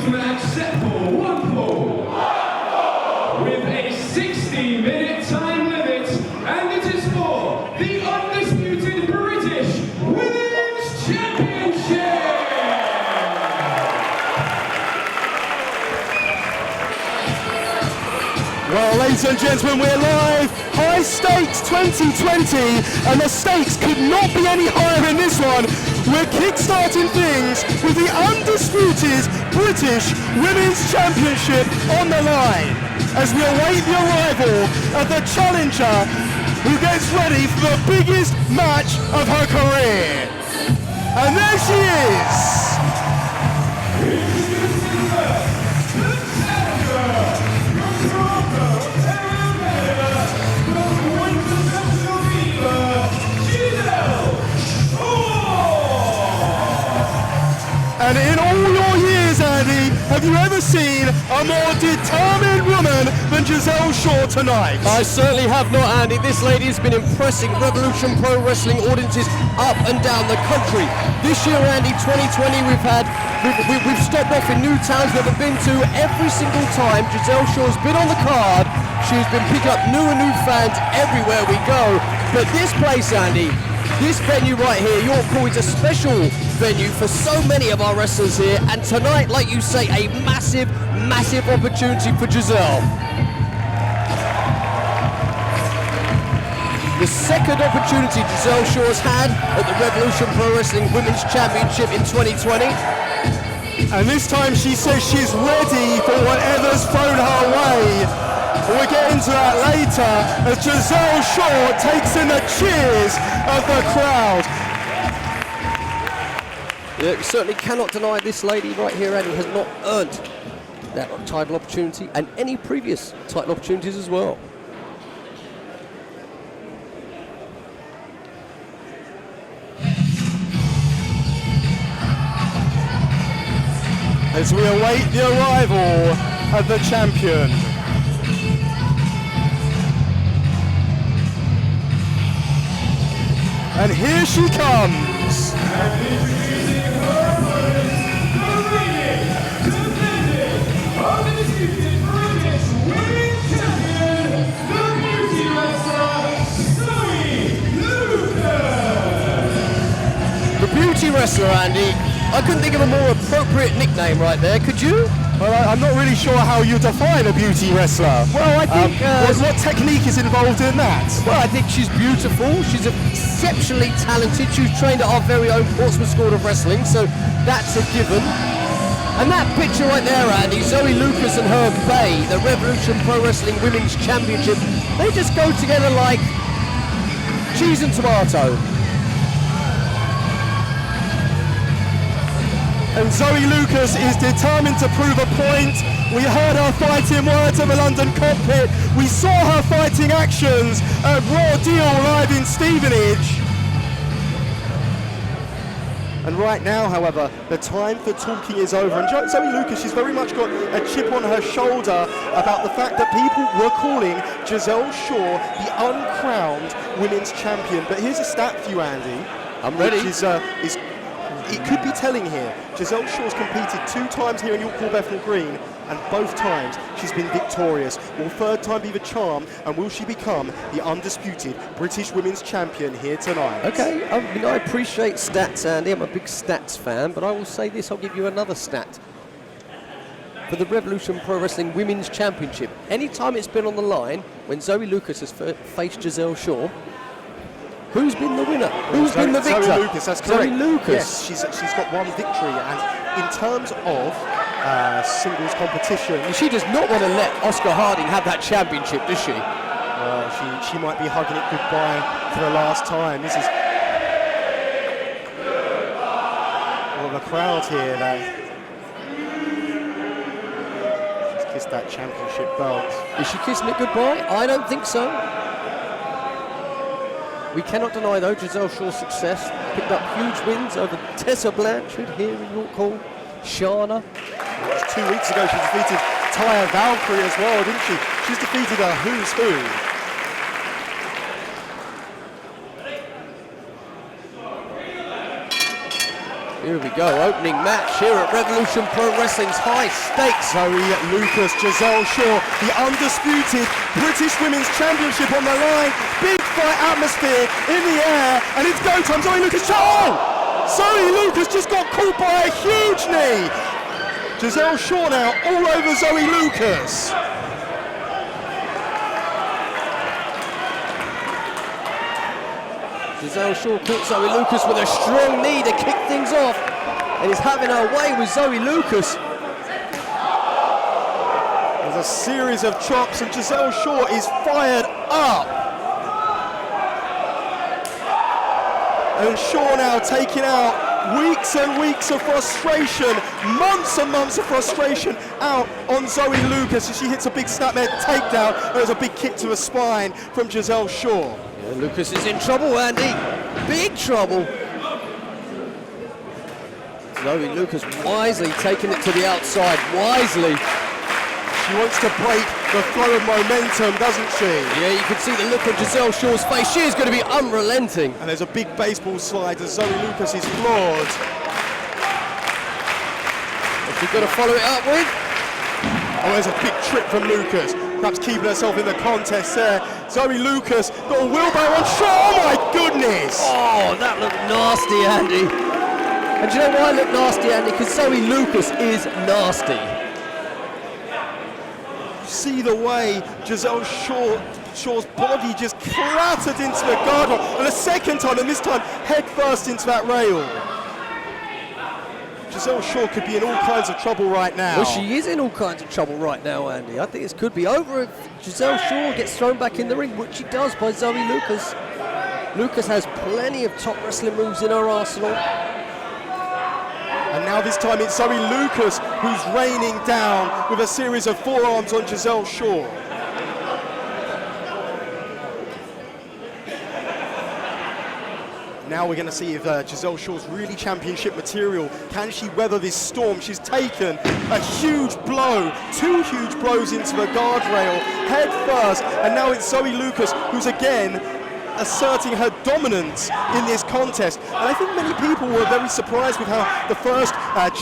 this match set for one fall. With a 60-minute time limit, and it is for the Undisputed British Women's Championship! Well, ladies and gentlemen, we're live. High stakes 2020, and the stakes could not be any higher in this one. We're kick-starting things with the Undisputed British Women's Championship on the line as we await the arrival of the challenger who gets ready for the biggest match of her career. And there she is. And in all your years, Andy, have you ever seen a more determined woman than Gisele Shaw tonight? I certainly have not, Andy. This lady has been impressing Revolution Pro Wrestling audiences up and down the country. This year, Andy, 2020, we've stopped off in new towns we've never been to. Every single time Gisele Shaw's been on the card, she's been picking up new and new fans everywhere we go. But this place, Andy, this venue right here, York Hall, is a special venue for so many of our wrestlers here, and tonight, like you say, a massive, massive opportunity for Gisele. The second opportunity Gisele Shaw has had at the Revolution Pro Wrestling Women's Championship in 2020. And this time she says she's ready for whatever's thrown her way. We'll get into that later as Gisele Shaw takes in the cheers of the crowd. Yeah, you certainly cannot deny this lady right here, Andy, has not earned that title opportunity and any previous title opportunities as well. As we await the arrival of the champion. And here she comes. And introducing her opponent, the reigning, defending, undisputed British Women's Champion, the beauty wrestler, Zoe Lucas. The beauty wrestler, Andy. I couldn't think of a more appropriate nickname right there, could you? Well, I'm not really sure how you define a beauty wrestler. Well, I think... what technique is involved in that? Well, I think she's beautiful. She's exceptionally talented. She was trained at our very own Portsmouth School of Wrestling, so that's a given. And that picture right there, Andy, Zoe Lucas and Herb Bay, the Revolution Pro Wrestling Women's Championship, they just go together like cheese and tomato. And Zoe Lucas is determined to prove a point. We heard her fighting words at the London cockpit. We saw her fighting actions at Raw Deal live in Stevenage. And right now, however, the time for talking is over. And Zoe Lucas, she's very much got a chip on her shoulder about the fact that people were calling Gisele Shaw the uncrowned women's champion. But here's a stat for you, Andy. I'm ready. Which it could be telling here. Gisele Shaw's competed 2 times here in York Hall, Bethnal Green, and both times she's been victorious. Will third time be the charm, and will she become the undisputed British Women's Champion here tonight? Okay, I appreciate stats, Andy. I'm a big stats fan, but I will say this, I'll give you another stat. For the Revolution Pro Wrestling Women's Championship, anytime it's been on the line, when Zoe Lucas has faced Gisele Shaw, who's been the winner? Who's been the victor? Zoe Lucas, that's correct. Zoe Lucas. Yes, she's got one victory, and in terms of singles competition, She does not want to let Oscar Harding have that championship, does she? she might be hugging it goodbye for the last time. This is the crowd here. She's kissed that championship belt. Is she kissing it goodbye? I don't think so. We cannot deny, though, Gisele Shaw's success. Picked up huge wins over Tessa Blanchard here in York Hall, Shana. 2 weeks ago, she defeated Taya Valkyrie as well, didn't she? She's defeated a who's who. Here we go, opening match here at Revolution Pro Wrestling's High Stakes. Zoe Lucas, Gisele Shaw, the undisputed British Women's Championship on the line. Big fight atmosphere in the air, and it's go time. Zoe Lucas, oh! Zoe Lucas just got caught by a huge knee. Gisele Shaw now all over Zoe Lucas. Gisele Shaw caught Zoe Lucas with a strong knee to kick things off, and is having her way with Zoe Lucas. There's a series of chops, and Gisele Shaw is fired up. And Shaw now taking out weeks and weeks of frustration, months and months of frustration out on Zoe Lucas as she hits a big snapmare takedown. There's a big kick to the spine from Gisele Shaw. Yeah, Lucas is in trouble, Andy. Big trouble. Zoe Lucas wisely taking it to the outside, wisely. She wants to break the flow of momentum, doesn't she? Yeah, you can see the look on Gisele Shaw's face. She is going to be unrelenting. And there's a big baseball slide as Zoe Lucas is floored. What's she got to follow it up with? Oh, there's a big trip from Lucas. Perhaps keeping herself in the contest there. Zoe Lucas got a wheelbarrow on Shaw. Oh my goodness! Oh, that looked nasty, Andy. And do you know why it looked nasty, Andy? Because Zoe Lucas is nasty. See the way Gisele Shaw's body just clattered into the guardrail, and a second time, and this time head first into that rail. Gisele Shaw could be in all kinds of trouble right now. Well, she is in all kinds of trouble right now, Andy. I think this could be over if Gisele Shaw gets thrown back in the ring, which she does by Zoe Lucas. Lucas has plenty of top wrestling moves in her arsenal. And now this time it's Zoe Lucas who's raining down with a series of forearms on Gisele Shaw. Now we're going to see if Gisele Shaw's really championship material. Can she weather this storm? She's taken a huge blow, two huge blows into the guardrail, head first, and now it's Zoe Lucas who's again asserting her dominance in this contest. And I think many people were very surprised with how the first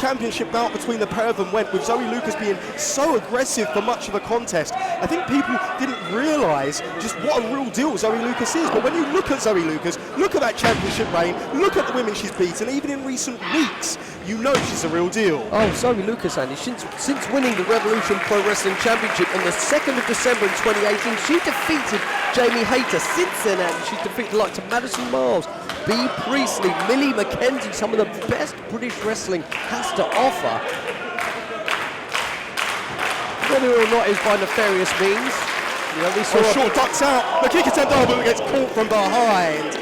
championship bout between the pair of them went, with Zoe Lucas being so aggressive for much of the contest. I think people didn't realise just what a real deal Zoe Lucas is. But when you look at Zoe Lucas, look at that championship reign, look at the women she's beaten, even in recent weeks, you know she's a real deal. Oh, Zoe Lucas, Andy, since winning the Revolution Pro Wrestling Championship on the 2nd of December in 2018, she defeated Jamie Hayter. Since then, Andy, she's defeated the likes of Madison Miles, Bea Priestley, Millie McKenzie, some of the best British wrestling has to offer. Whether or not it's by nefarious means. You know, we saw Shaw ducks out, the kick attempt over, but gets caught from behind.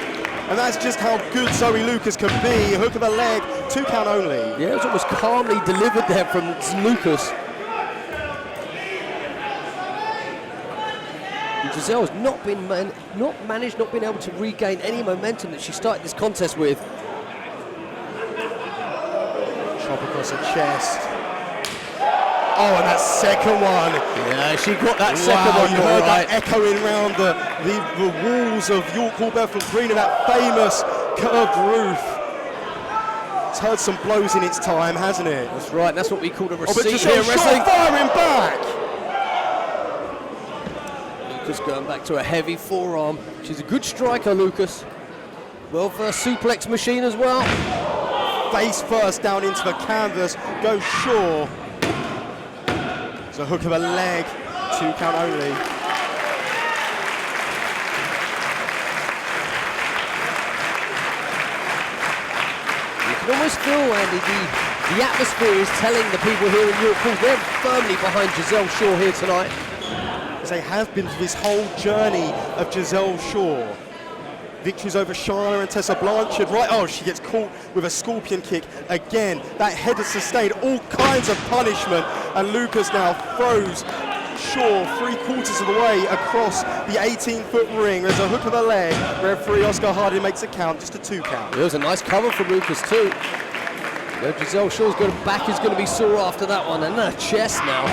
And that's just how good Zoe Lucas can be. Hook of a leg, 2 count only. Yeah, it was almost calmly delivered there from Lucas. Giselle's not been able to regain any momentum that she started this contest with. Chop across her chest. Oh, and that second one. Yeah, she got that second one. You heard that echoing around the walls of York Hall Bethnal Green and that famous curved roof. It's heard some blows in its time, hasn't it? That's right, that's what we call a receipt but here in wrestling. Firing back. Lucas going back to a heavy forearm. She's a good striker, Lucas. Well-versed suplex machine as well. Face first down into the canvas. Goes Shaw. It's a hook of a leg. 2 count only. You can almost feel, Andy, the atmosphere is telling the people here in York Hall they're firmly behind Gisele Shaw here tonight. As they have been for this whole journey of Gisele Shaw. Victories over Charlotte and Tessa Blanchard. Right, oh, she gets caught with a scorpion kick again. That head has sustained all kinds of punishment, and Lucas now throws Shaw 3/4 of the way across the 18-foot ring. There's a hook of a leg. Referee Oscar Harding makes a count, just a 2 count. It was a nice cover from Lucas too. Yeah, Gisele Shaw's back is going to be sore after that one, and her chest now.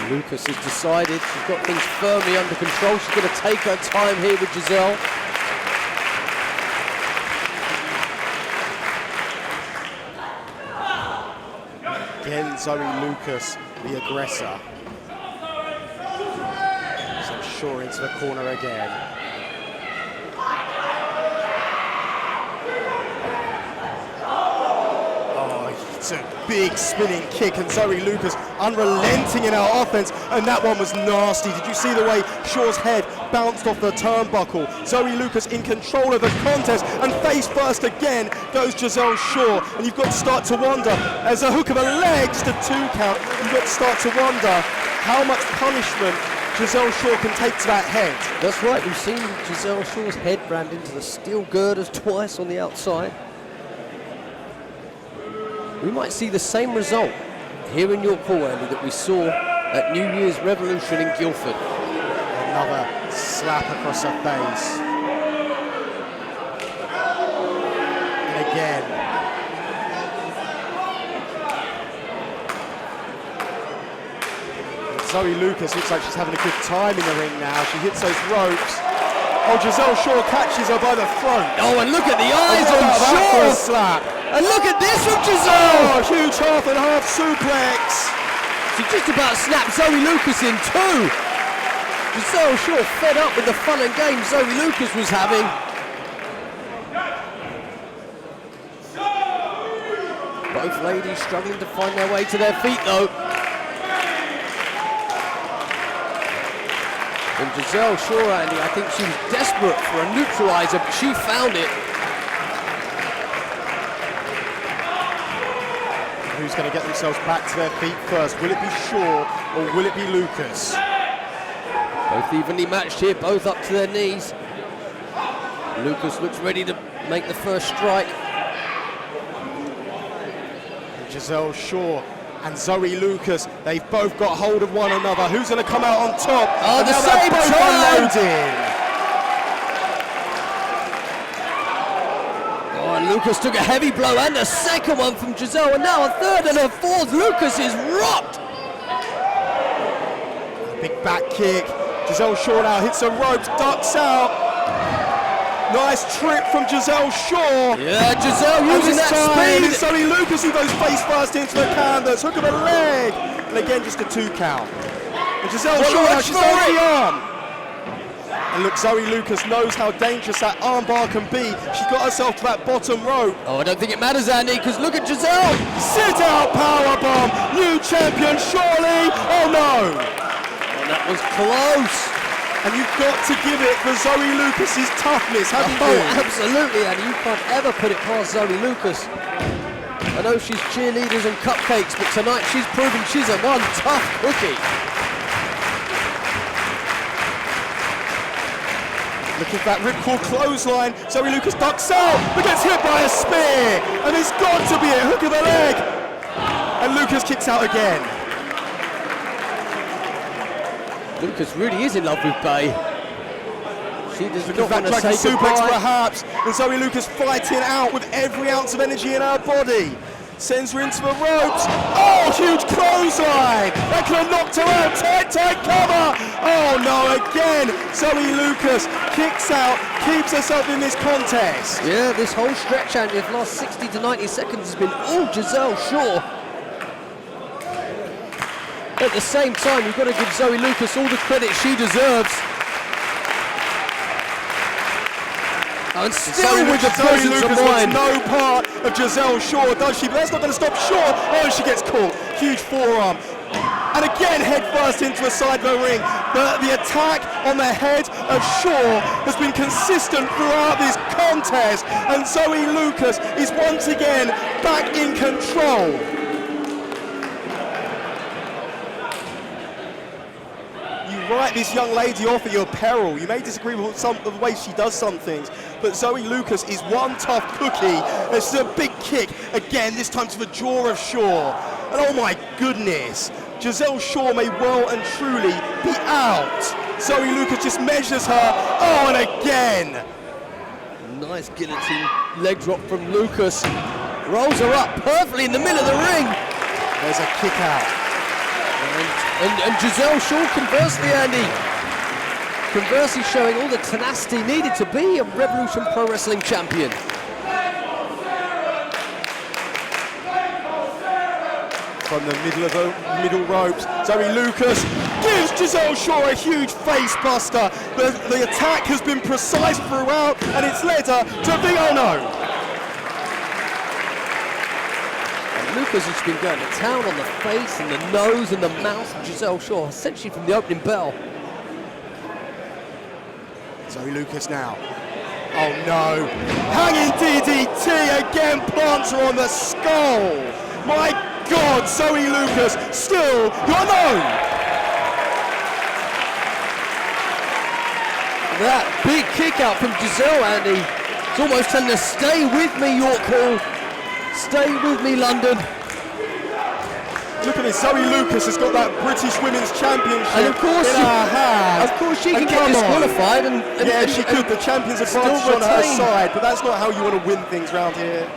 Lucas has decided she's got things firmly under control. She's going to take her time here with Gisele. Again, Zoe Lucas, the aggressor. So Shaw into the corner again. It's a big spinning kick, and Zoe Lucas unrelenting in her offense, and that one was nasty. Did you see the way Shaw's head bounced off the turnbuckle? Zoe Lucas in control of the contest, and face first again goes Gisele Shaw, and you've got to start to wonder, as a hook of her legs to 2 count, you've got to start to wonder how much punishment Gisele Shaw can take to that head. That's right, we've seen Gisele Shaw's head rammed into the steel girders twice on the outside. We might see the same result here in York Hall, Andy, that we saw at New Year's Revolution in Guildford. Another slap across her face. And again. Zoe Lucas looks like she's having a good time in the ring now. She hits those ropes. Oh, Gisele Shaw catches her by the throat. Oh, and look at the eyes on Shaw! Slap. And look at this from Gisele! Oh, huge half and half suplex. She just about snapped Zoe Lucas in two. Gisele Shaw fed up with the fun and games Zoe Lucas was having. Both ladies struggling to find their way to their feet though. And Gisele Shaw, Andy, I think she was desperate for a neutralizer, but she found it. Who's going to get themselves back to their feet first? Will it be Shaw or will it be Lucas? Both evenly matched here, both up to their knees. Lucas looks ready to make the first strike. And Gisele Shaw and Zoe Lucas, they've both got hold of one another. Who's going to come out on top? Oh, and the now same they're both time! unloading. Oh, and Lucas took a heavy blow and a second one from Gisele, and now a third and a fourth. Lucas is rocked. Big back kick. Gisele Shaw now hits the ropes, ducks out. Nice trip from Gisele Shaw. Yeah, Gisele using that speed. It's Zoe Lucas who goes face first into the canvas, hook of a leg. And again, just a 2 count. And Gisele Shaw now, she's over the arm. And look, Zoe Lucas knows how dangerous that armbar can be. She got herself to that bottom rope. Oh, I don't think it matters, Andy, because look at Gisele. Sit out powerbomb. New champion, surely. Oh no. Oh, that was close. And you've got to give it for Zoe Lucas's toughness, haven't you? Oh, absolutely, Andy. You can't ever put it past Zoe Lucas. I know she's cheerleaders and cupcakes, but tonight she's proven she's a one tough cookie. Looking for that ripcord clothesline. Zoe Lucas ducks out, but gets hit by a spear. And it's got to be a hook of the leg. And Lucas kicks out again. Lucas really is in love with Bay. She does not want to Dragon say suplex goodbye. perhaps. And Zoe Lucas fighting out with every ounce of energy in her body. Sends her into the ropes. Oh, huge clothesline. That could have knocked her out. Tight cover. Oh no, again. Zoe Lucas kicks out, keeps herself in this contest. Yeah, this whole stretch, Andy, of the last 60 to 90 seconds has been all Gisele Shaw. At the same time, you've got to give Zoe Lucas all the credit she deserves. And still with the presence of mind. No part of Gisele Shaw, does she? But that's not going to stop Shaw. Oh, she gets caught. Huge forearm. And again, head first into the side of the ring. The attack on the head of Shaw has been consistent throughout this contest. And Zoe Lucas is once again back in control. Write this young lady off at your peril. You may disagree with some of the ways she does some things, but Zoe Lucas is one tough cookie. This is a big kick, again, this time to the jaw of Shaw. And oh my goodness, Gisele Shaw may well and truly be out. Zoe Lucas just measures her, oh, and again. Nice guillotine leg drop from Lucas. Rolls her up perfectly in the middle of the ring. There's a kick out. And Gisele Shaw, conversely, Andy, showing all the tenacity needed to be a Revolution Pro Wrestling champion. From the middle of the middle ropes, Zoe Lucas gives Gisele Shaw a huge face buster. The attack has been precise throughout, and it's led her to the oh no. Lucas has been going to town on the face and the nose and the mouth of Gisele Shaw, essentially from the opening bell. Zoe Lucas now. Oh no. Hanging DDT again, plants her on the skull. My God, Zoe Lucas, still you're known. That big kick out from Gisele, Andy. It's almost telling her, stay with me, York Hall. Stay with me, London. Look at this, Zoe Lucas has got that British Women's Championship And of course, in her hand. Of course she And can get disqualified. And she could. The champion's advantage on her side, but that's not how you want to win things around here.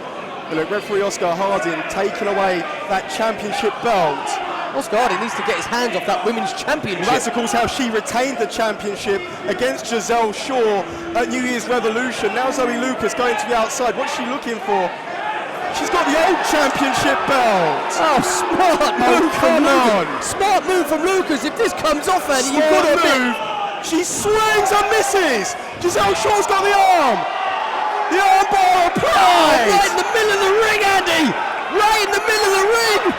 And look, referee Oscar Harding taking away that championship belt. Oscar Harding needs to get his hands off that Women's Championship. Well, that's of course how she retained the championship against Gisele Shaw at New Year's Revolution. Now Zoe Lucas going to the outside. What's she looking for? She's got the old championship belt. Oh, smart move from Lucas. Smart move from Lucas. If this comes off, Andy, you've got to move. She swings and misses. Gisele Shaw's got the arm. The arm bar applied. Right in the middle of the ring, Andy. Right in the middle of the ring.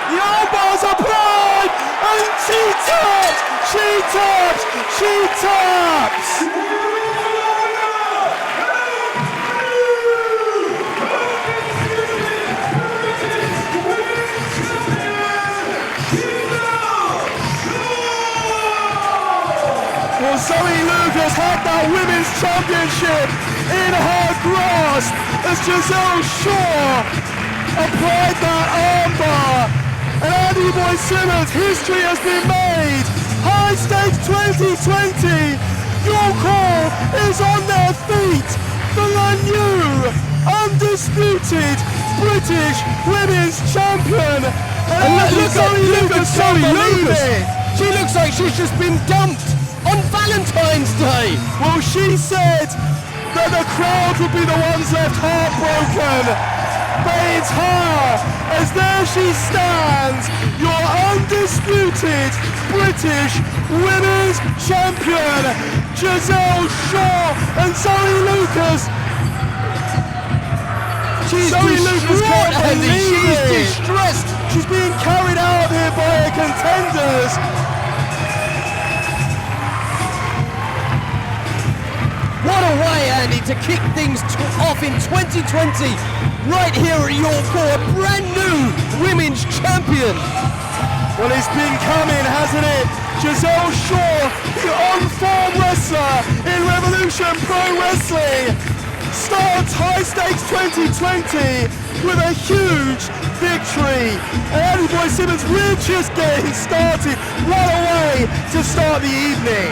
The arm bar's applied. And she taps. She taps. She taps. Well, Zoe Lucas had that Women's Championship in her grasp as Gisele Shaw applied that armbar. And Andy Boy Simmons, history has been made. High Stakes 2020, York Hall is on their feet for the new Undisputed British Women's Champion. And look at Zoe Lucas, Zoe Lucas. She looks like she's just been dumped on Valentine's Day. Well, she said that the crowd would be the ones left heartbroken, but it's her, as there she stands, your undisputed British Women's Champion, Gisele Shaw. And Zoe Lucas, Zoe Lucas can't believe She's it. distressed. She's being carried out here by her contenders. What a way, Andy, to kick things off in 2020, right here at York Hall, a brand new Women's Champion. Well, it's been coming, hasn't it? Gisele Shaw, the on-form wrestler in Revolution Pro Wrestling, starts High Stakes 2020 with a huge victory. And Andy Boy Simmons, we're just getting started. What a way to start the evening.